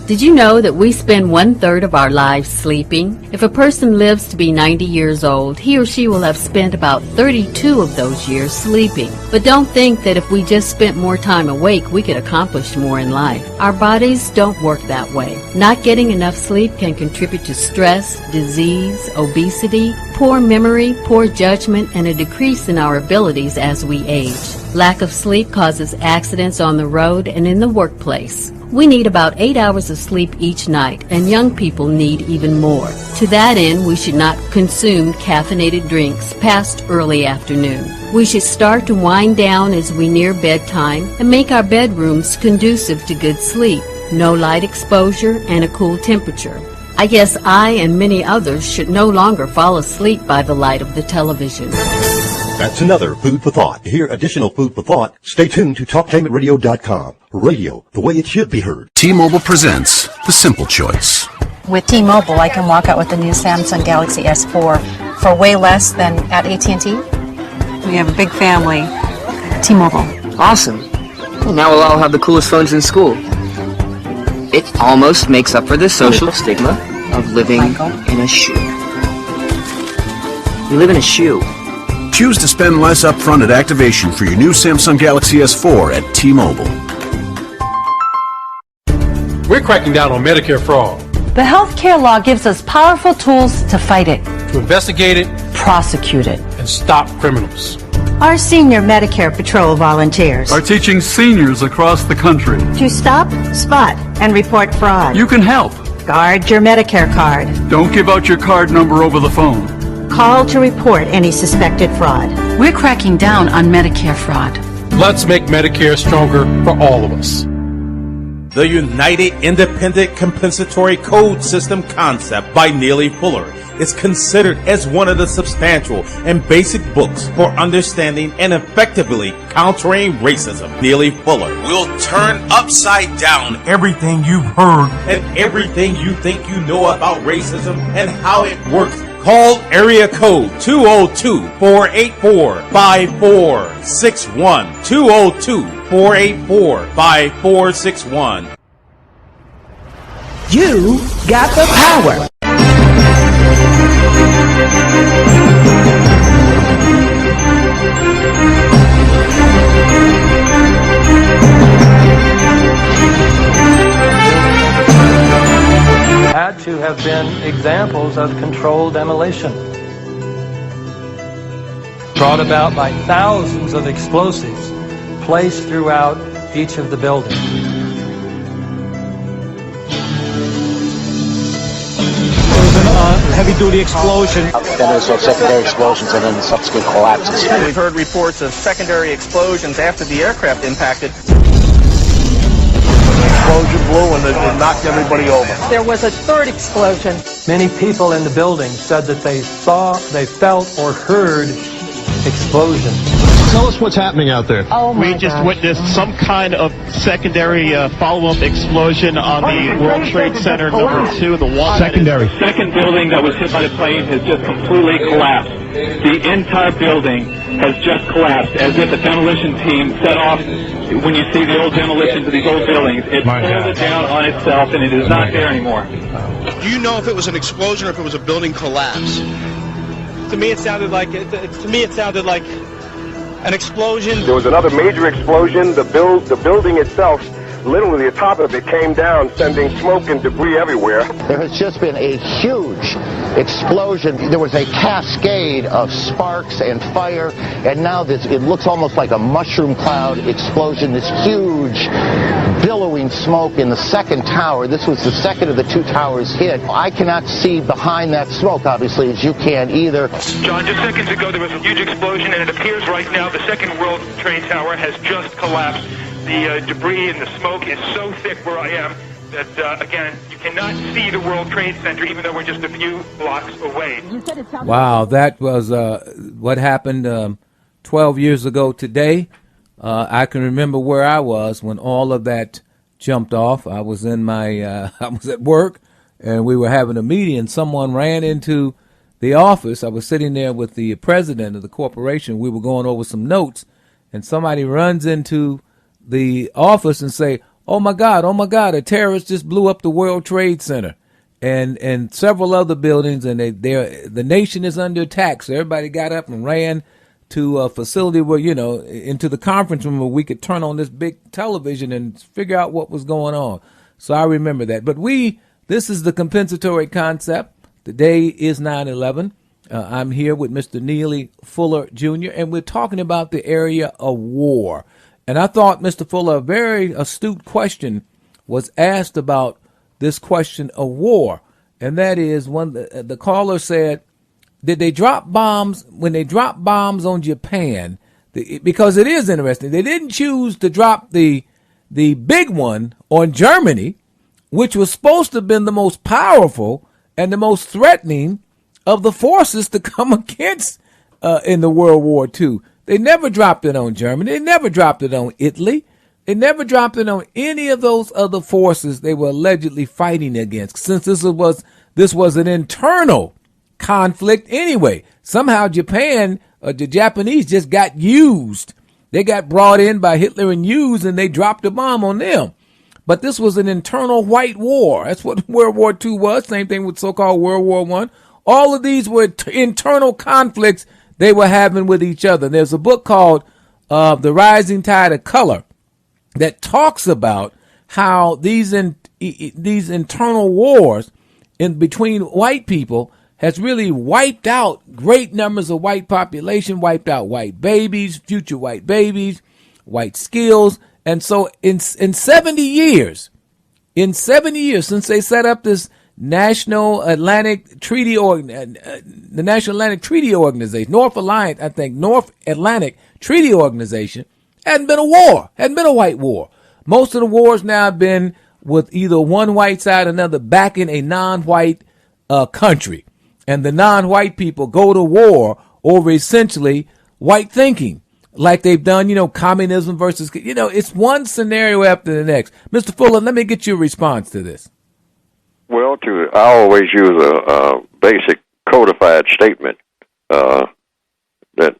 Did you know that we spend 1/3 of our lives sleeping? If a person lives to be 90 years old, he or she will have spent about 32 of those years sleeping. But don't think that if we just spent more time awake, we could accomplish more in life. Our bodies don't work that way. Not getting enough sleep can contribute to stress, disease, obesity, poor memory, poor judgment, and a decrease in our abilities as we age. Lack of sleep causes accidents on the road and in the workplace. We need about 8 hours of sleep each night, and young people need even more. To that end, we should not consume caffeinated drinks past early afternoon. We should start to wind down as we near bedtime and make our bedrooms conducive to good sleep. No light exposure and a cool temperature. I guess I and many others should no longer fall asleep by the light of the television. That's another Food for Thought. To hear additional Food for Thought, stay tuned to TalkTainmentRadio.com. Radio, the way it should be heard. T-Mobile presents The Simple Choice. With T-Mobile, I can walk out with the new Samsung Galaxy S4 for way less than at AT&T. We have a big family. T-Mobile. Awesome. Well, now we'll all have the coolest phones in school. It almost makes up for the social stigma of living in a shoe. You live in a shoe. Choose to spend less upfront at activation for your new Samsung Galaxy S4 at T-Mobile. We're cracking down on Medicare fraud. The health care law gives us powerful tools to fight it, To investigate it, prosecute it. and stop criminals. Our senior Medicare Patrol volunteers are teaching seniors across the country to stop, spot, and report fraud. You can help. Guard your Medicare card. Don't give out your card number over the phone. Call to report any suspected fraud. We're cracking down on Medicare fraud. Let's make Medicare stronger for all of us. The United Independent Compensatory Code System concept by Neely Fuller is considered as one of the substantial and basic books for understanding and effectively countering racism. Neely Fuller will turn upside down everything you've heard and everything you think you know about racism and how it works. Call area code 202-484-5461. 202-484-5461. You got the power. Had to have been examples of controlled demolition brought about by thousands of explosives placed throughout each of the buildings. There was a heavy-duty explosion. Then there's secondary explosions and then subsequent collapses. We've heard reports of secondary explosions after the aircraft impacted. Explosion blew and it knocked everybody over. There was a third explosion. Many people in the building said that they saw, they felt, or heard explosions. Tell us what's happening out there. Oh my We just gosh. witnessed some kind of secondary follow-up explosion on the World Trade Center #2, the one. Secondary. The second building that was hit by the plane has just completely collapsed. The entire building has just collapsed, as if a demolition team set off. When you see the old demolitions of these old buildings, it pulled it down on itself, and it is not there anymore. Do you know if it was an explosion or if it was a building collapse? To me, it sounded like an explosion. There was another major explosion. The building itself literally the top of it came down, sending smoke and debris everywhere. There has just been a huge explosion. There was a cascade of sparks and fire, and now it looks almost like a mushroom cloud explosion, this huge billowing smoke in the second tower. This was the second of the two towers hit. I cannot see behind that smoke, obviously, as you can either. John, just seconds ago there was a huge explosion, and it appears right now the second World Trade Tower has just collapsed. The debris and the smoke is so thick where I am that, again, you cannot see the World Trade Center even though we're just a few blocks away. Wow, that was what happened 12 years ago today. I can remember where I was when all of that jumped off. I was in I was at work, and we were having a meeting, and someone ran into the office. I was sitting there with the president of the corporation. We were going over some notes, and somebody runs into the office and say, oh my God, a terrorist just blew up the World Trade Center and several other buildings, and the nation is under attack. So everybody got up and ran to a facility where, into the conference room where we could turn on this big television and figure out what was going on. So I remember that. But this is the compensatory concept. The day is 9/11. I'm here with Mr. Neely Fuller, Jr., and we're talking about the area of war. And I thought, Mr. Fuller, a very astute question was asked about this question of war. And that is when the caller said, did they drop bombs when they dropped bombs on Japan? Because it is interesting. They didn't choose to drop the big one on Germany, which was supposed to have been the most powerful and the most threatening of the forces to come against in the World War II. They never dropped it on Germany. They never dropped it on Italy. They never dropped it on any of those other forces they were allegedly fighting against, since this was an internal conflict anyway. Somehow Japan, the Japanese just got used. They got brought in by Hitler and used, and they dropped a bomb on them. But this was an internal white war. That's what World War II was. Same thing with so-called World War I. All of these were internal conflicts they were having with each other. There's a book called The Rising Tide of Color that talks about how these internal wars in between white people has really wiped out great numbers of white population, wiped out white babies, future white babies, white skills. And so in 70 years since they set up this National Atlantic Treaty the National Atlantic Treaty Organization, North Atlantic Treaty Organization, hadn't been a war, hadn't been a white war. Most of the wars now have been with either one white side or another backing a non-white country. And the non-white people go to war over essentially white thinking, like they've done, communism versus, it's one scenario after the next. Mr. Fuller, let me get your response to this. Well, I always use a basic codified statement that,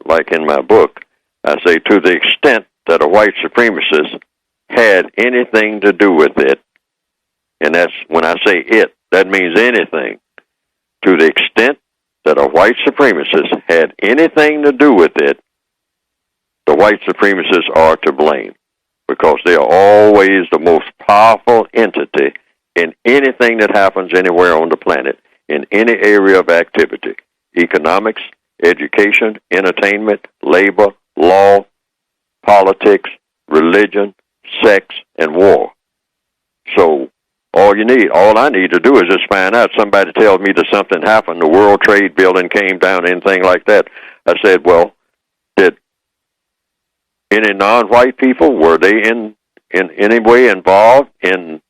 like in my book, I say to the extent that a white supremacist had anything to do with it, and that's when I say it, that means anything. To the extent that a white supremacist had anything to do with it, the white supremacists are to blame, because they are always the most powerful entity in anything that happens anywhere on the planet, in any area of activity: economics, education, entertainment, labor, law, politics, religion, sex, and war. So all I need to do is just find out. Somebody tells me that something happened, the World Trade Building came down, anything like that. I said, well, did any non-white people, were they in any way involved in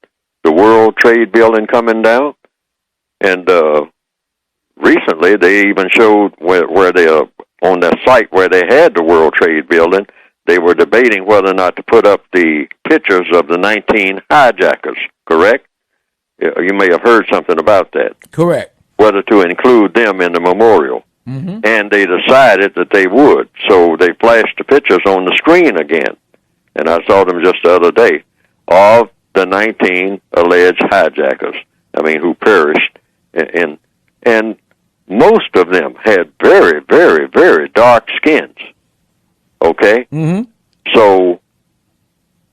the World Trade Building coming down? And recently they even showed where they on the site where they had the World Trade Building, they were debating whether or not to put up the pictures of the 19 hijackers, correct? You may have heard something about that. Correct. Whether to include them in the memorial. Mm-hmm. And they decided that they would. So they flashed the pictures on the screen again. And I saw them just the other day of the 19 alleged hijackers, who perished. And most of them had very, very, very dark skins. Okay? Mm-hmm. So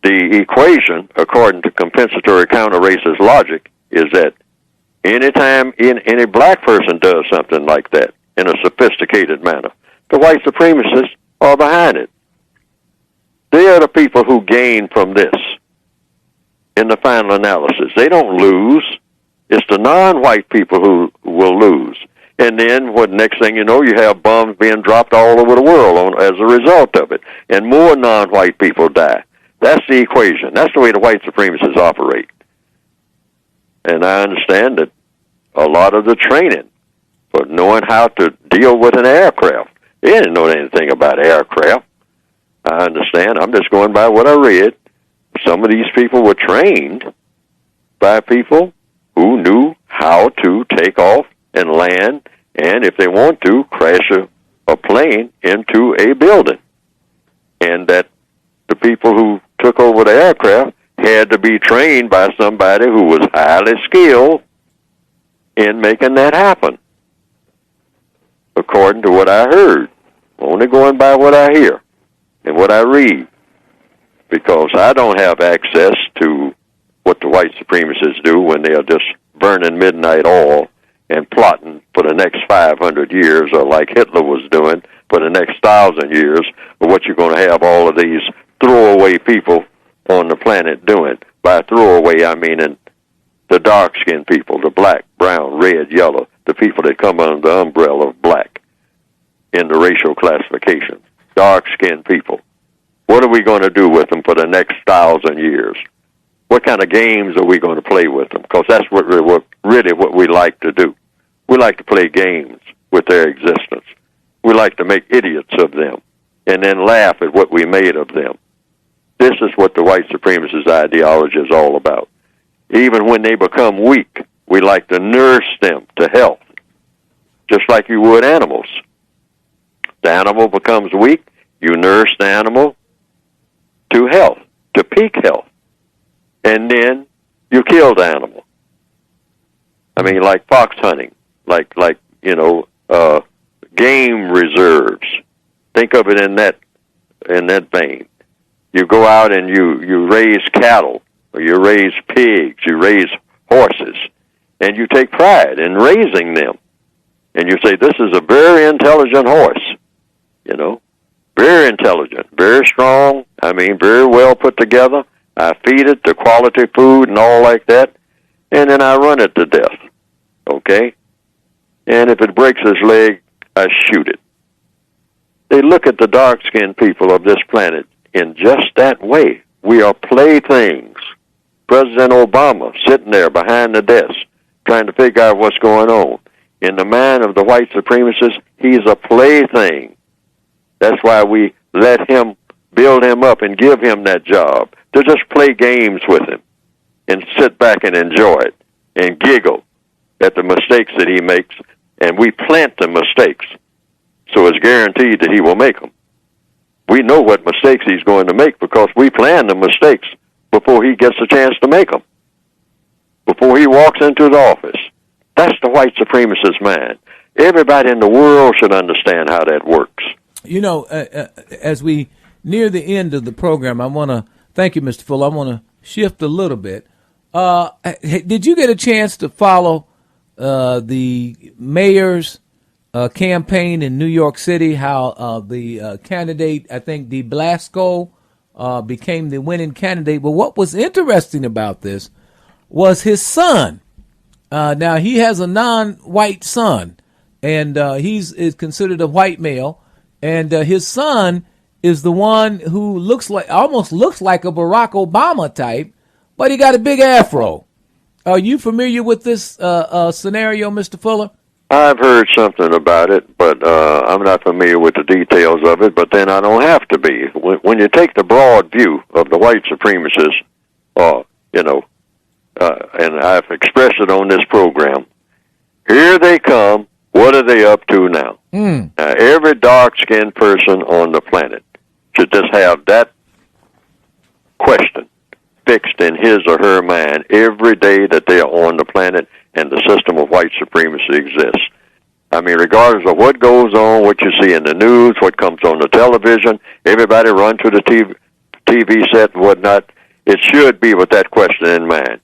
the equation, according to compensatory counter-racist logic, is that anytime any black person does something like that in a sophisticated manner, the white supremacists are behind it. They are the people who gain from this in the final analysis. They don't lose. It's the non-white people who will lose. And then, what next thing you know, you have bombs being dropped all over the world as a result of it. And more non-white people die. That's the equation. That's the way the white supremacists operate. And I understand that a lot of the training for knowing how to deal with an aircraft, they didn't know anything about aircraft. I understand. I'm just going by what I read. Some of these people were trained by people who knew how to take off and land, and if they want to, crash a plane into a building. And that the people who took over the aircraft had to be trained by somebody who was highly skilled in making that happen, according to what I heard. Only going by what I hear and what I read, because I don't have access to what the white supremacists do when they are just burning midnight oil and plotting for the next 500 years, or like Hitler was doing for the next 1,000 years, or what you're going to have all of these throwaway people on the planet doing. By throwaway, I mean in the dark-skinned people, the black, brown, red, yellow, the people that come under the umbrella of black in the racial classification. Dark-skinned people. What are we going to do with them for the next 1,000 years? What kind of games are we going to play with them? Because that's really what we like to do. We like to play games with their existence. We like to make idiots of them and then laugh at what we made of them. This is what the white supremacist ideology is all about. Even when they become weak, we like to nurse them to health, just like you would animals. The animal becomes weak, you nurse the animal to health, to peak health, and then you kill the animal. I mean, like fox hunting, like game reserves. Think of it in that vein. You go out and you raise cattle, or you raise pigs, you raise horses, and you take pride in raising them. And you say, this is a very intelligent horse, very intelligent, very strong, very well put together. I feed it the quality food and all like that, and then I run it to death, okay? And if it breaks his leg, I shoot it. They look at the dark-skinned people of this planet in just that way. We are playthings. President Obama sitting there behind the desk trying to figure out what's going on. In the mind of the white supremacists, he's a plaything. That's why we let him build him up and give him that job, to just play games with him and sit back and enjoy it and giggle at the mistakes that he makes, and we plant the mistakes, so it's guaranteed that he will make them. We know what mistakes he's going to make because we plan the mistakes before he gets a chance to make them, before he walks into the office. That's the white supremacist mind. Everybody in the world should understand how that works. As we near the end of the program, I want to thank you, Mr. Fuller. I want to shift a little bit. Did you get a chance to follow the mayor's campaign in New York City, how the candidate, I think de Blasco, became the winning candidate? But what was interesting about this was his son. Now, he has a non-white son, and is considered a white male, and his son is the one who almost looks like a Barack Obama type, but he got a big afro. Are you familiar with this scenario, Mr. Fuller? I've heard something about it, but I'm not familiar with the details of it, but then I don't have to be. When you take the broad view of the white supremacists, and I've expressed it on this program, here they come. What are they up to now? Every dark-skinned person on the planet should just have that question fixed in his or her mind every day that they are on the planet and the system of white supremacy exists. Regardless of what goes on, what you see in the news, what comes on the television, everybody run to the TV set and whatnot, it should be with that question in mind.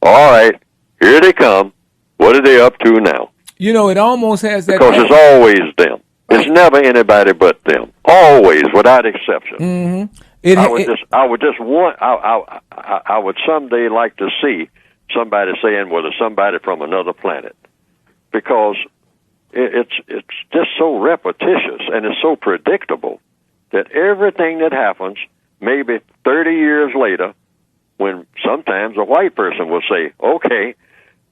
All right, here they come. What are they up to now? You know, it almost has that. Because it's always them. It's never anybody but them. Always, without exception. Mm-hmm. I would someday like to see somebody saying, well, it's somebody from another planet. Because it's just so repetitious and it's so predictable that everything that happens, maybe 30 years later, when sometimes a white person will say, okay,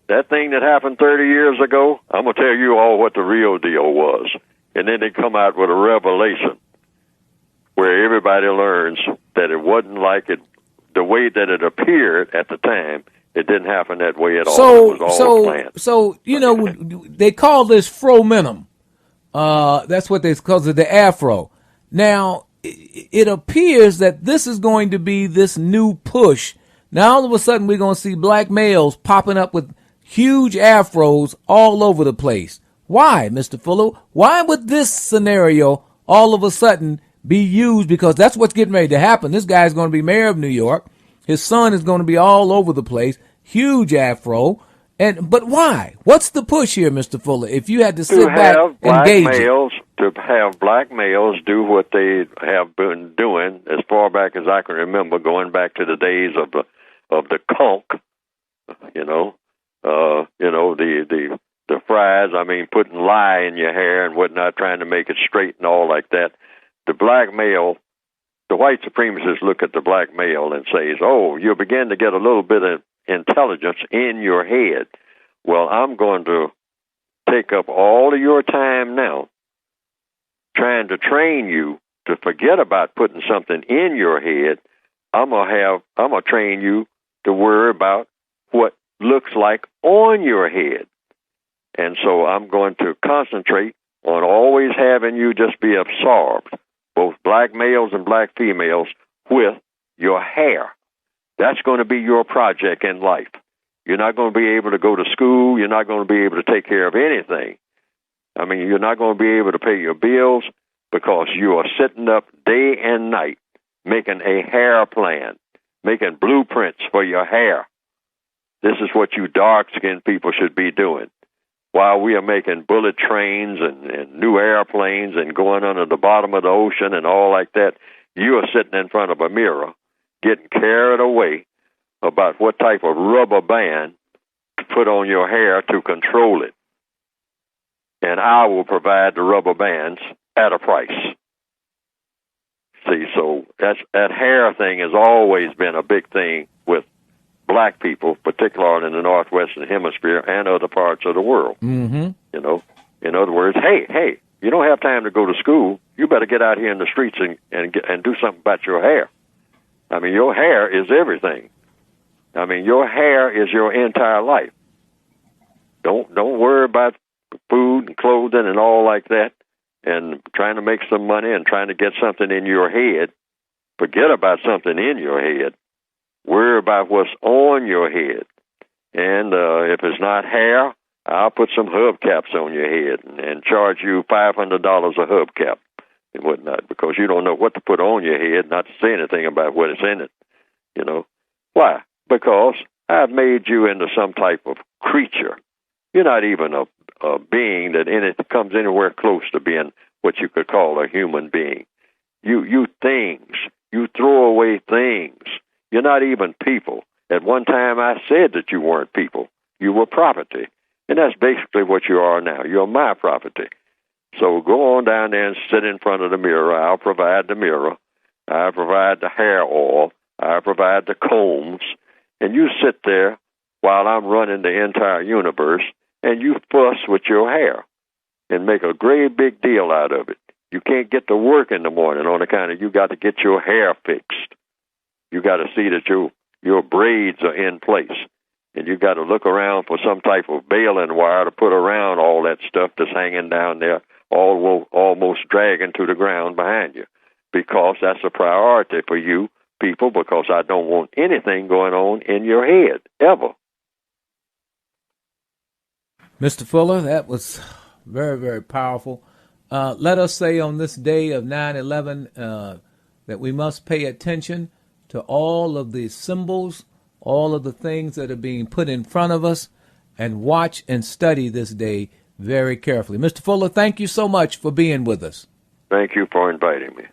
that thing that happened 30 years ago, I'm going to tell you all what the real deal was. And then they come out with a revelation where everybody learns that it wasn't like it, the way that it appeared at the time, it didn't happen that way at all. It was all planned. So, you know, they call this fromentum. That's what they call it, the afro. Now, it appears that this is going to be this new push. Now, all of a sudden, we're going to see black males popping up with huge afros all over the place. Why, Mr. Fuller? Why would this scenario all of a sudden be used? Because that's what's getting ready to happen. This guy's going to be mayor of New York. His son is going to be all over the place. Huge afro. But why? What's the push here, Mr. Fuller? If you had to sit back and gauge it. To have black males do what they have been doing as far back as I can remember, going back to the days of the conch, the fries, putting lye in your hair and whatnot, trying to make it straight and all like that. The black male, the white supremacists look at the black male and says, oh, you begin to get a little bit of intelligence in your head. Well, I'm going to take up all of your time now trying to train you to forget about putting something in your head. I'm gonna train you to worry about what looks like on your head. And so I'm going to concentrate on always having you just be absorbed, both black males and black females, with your hair. That's going to be your project in life. You're not going to be able to go to school. You're not going to be able to take care of anything. You're not going to be able to pay your bills because you are sitting up day and night making a hair plan, making blueprints for your hair. This is what you dark-skinned people should be doing. While we are making bullet trains and new airplanes and going under the bottom of the ocean and all like that, you are sitting in front of a mirror getting carried away about what type of rubber band to put on your hair to control it. And I will provide the rubber bands at a price. See, so that hair thing has always been a big thing with black people, particularly in the Northwestern Hemisphere and other parts of the world. Mm-hmm. In other words, hey, you don't have time to go to school. You better get out here in the streets and do something about your hair. Your hair is everything. Your hair is your entire life. Don't worry about food and clothing and all like that and trying to make some money and trying to get something in your head. Forget about something in your head. Worry about what's on your head. And if it's not hair, I'll put some hubcaps on your head and charge you $500 a hubcap and whatnot, because you don't know what to put on your head, not to say anything about what is in it. Why? Because I've made you into some type of creature. You're not even a being that comes anywhere close to being what you could call a human being. You things. You throw away things. You're not even people. At one time I said that you weren't people. You were property. And that's basically what you are now. You're my property. So go on down there and sit in front of the mirror. I'll provide the mirror. I'll provide the hair oil. I'll provide the combs. And you sit there while I'm running the entire universe, and you fuss with your hair and make a great big deal out of it. You can't get to work in the morning on account of you got to get your hair fixed. You got to see that your braids are in place. And you got to look around for some type of baling wire to put around all that stuff that's hanging down there, almost dragging to the ground behind you. Because that's a priority for you people, because I don't want anything going on in your head, ever. Mr. Fuller, that was very, very powerful. Let us say on this day of 9/11, that we must pay attention to all of the symbols, all of the things that are being put in front of us, and watch and study this day very carefully. Mr. Fuller, thank you so much for being with us. Thank you for inviting me.